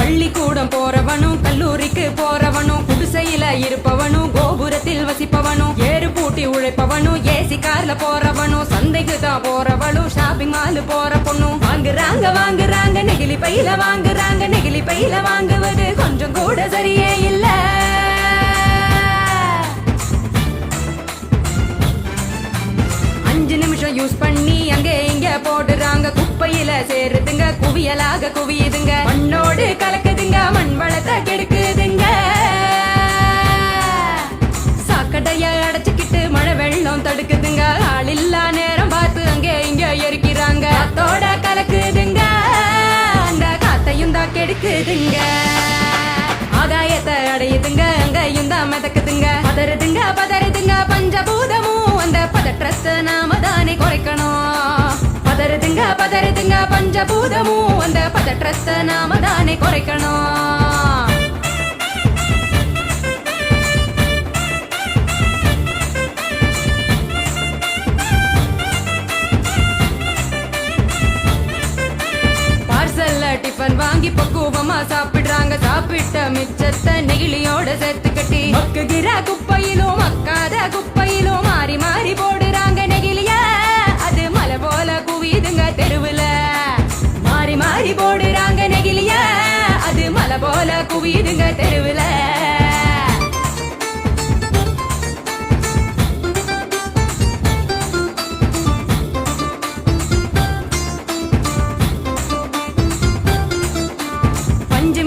பள்ளிக்கூடம் போறவனும் கல்லூரிக்கு போறவனும் குடிசையில இருப்பவனும் கோபுரத்தில் வசிப்பவனும் ஏறு பூட்டி உழைப்பவனும் ஏசி கார்ல போறவனும் சந்தைக்கு தான் போறவளும் ஷாப்பிங் மால் போற பொண்ணும் வாங்குறாங்க நெகிழி பையில வாங்குறாங்க நெகிழி பையில வாங்குவது கொஞ்சம் கூட சரியே இல்ல. அஞ்சு நிமிஷம் யூஸ் பண்ணி அங்கே இங்க போடுறாங்க குப்பையில சேருதுங்க குவியலாக குவியுதுங்க மண்ணோடு கலக்குதுங்க மண் வளத்தை கெடுக்குதுங்க. சாக்கடைய அடைச்சுக்கிட்டு மழை வெள்ளம் தடுக்குதுங்க ஆள் இல்லா நேரம் பார்த்து அங்கே இங்க எரிக்கிறாங்க காத்தோட கலக்குதுங்க அந்த காத்தையும் தான் கெடுக்குதுங்க. ஆதாயத்தை அடையுதுங்க அங்கையும் தான் மிதக்குதுங்க பதறுதுங்க பஞ்சபூதமும் அந்த பதற்றத்தை நாம தானே குறைக்கணும். பதறுதுங்க பஞ்சபூதமும் அந்த பதற்றத்தை நாம தானே குறைக்கணும். டிஃபன் வாங்கி பக்குவமா சாப்பிடுறாங்க சாப்பிட்ட மிச்சத்தை நெகிழியோட சேர்த்து கட்டி மக்குகிற குப்பையிலும் மக்காத குப்பையிலும் மாறி மாறி போடுறாங்க நெகிழிய அது மலை போல குவியுதுங்க தெருவுல மாறி மாறி போடுறாங்க நெகிழிய அது மலை போல குவியுதுங்க தெருவுல.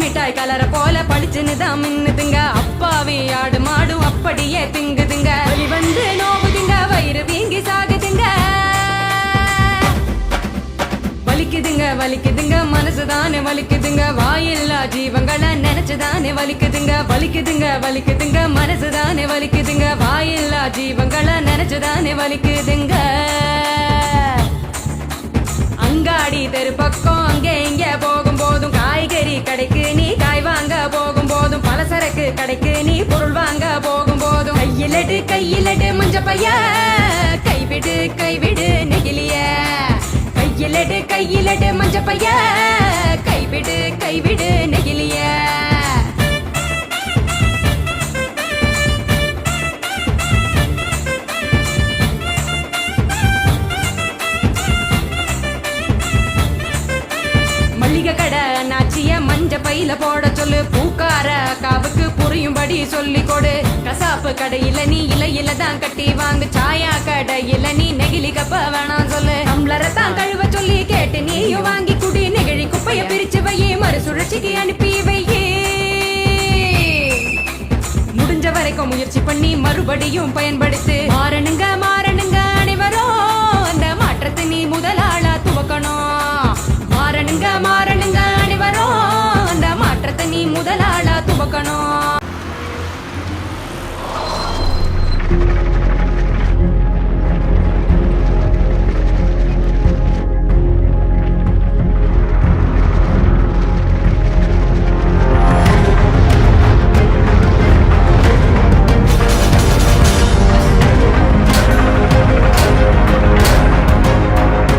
மிட்டாய் கலர போல பளிச்சுன்னு தான் மின்னுதுங்க அப்பாவி ஆடு மாடும் அப்படியே திங்குதுங்க வலி வந்து நோவுதுங்க வயிறு வீங்கி சாகுதுங்க வலிக்குதுங்க மனசுதானே வலிக்குதுங்க வாயில்லா ஜீவங்களை நினைச்சுதானே வலிக்குதுங்க மனசுதானே வலிக்குதுங்க வாயில்லா ஜீவங்களை நினைச்சுதானே வலிக்குதுங்க. அங்காடி தெரு பக்கம் அங்கே இங்க போகும் போதும் காய்கறி கடைக்கு நீ காய் வாங்க போகும் போதும் பலசரக்கு கடைக்கு நீ பொருள் வாங்க போகும் போதும் கையிலட்டு மஞ்ச பைய கைவிடு நெகிழிய கையிலட்டு மஞ்ச பைய கைவிடு நெகிழிய. கடை நாச்சிய மஞ்ச பையில போட சொல்லு பூக்கார காவுக்கு புரியும்படி சொல்லி கொடு கசாப்பு கடையில நீ இலையில தான் கட்டி வாங்கு சாயா கடையில நீ நெகிழி கப்ப வேணாம் சொல்லு டம்ளரை தான் கழுவ சொல்லி கேட்டு நீயும் வாங்கி குடி நெகிழி குப்பைய பிரிச்சு வையே மறுசுழற்சிக்கு அனுப்பி வையே. முடிஞ்ச வரைக்கும் முயற்சி பண்ணி மறுபடியும் பயன்படுத்து மாறணுங்க அனைவரும் அந்த மாற்றத்தை நீ முதலாளா துவக்கணும். மாறணுங்க அனைவரும் அந்த மாற்றத்தை நீ முதலாளா துவக்கணும்.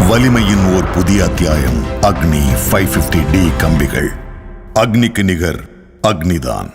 வலிமையின் ஓர் புதிய அத்தியாயம். அக்னி 550D கம்பிகள். அக்னிக்கு நிகர் அக்னிதான்.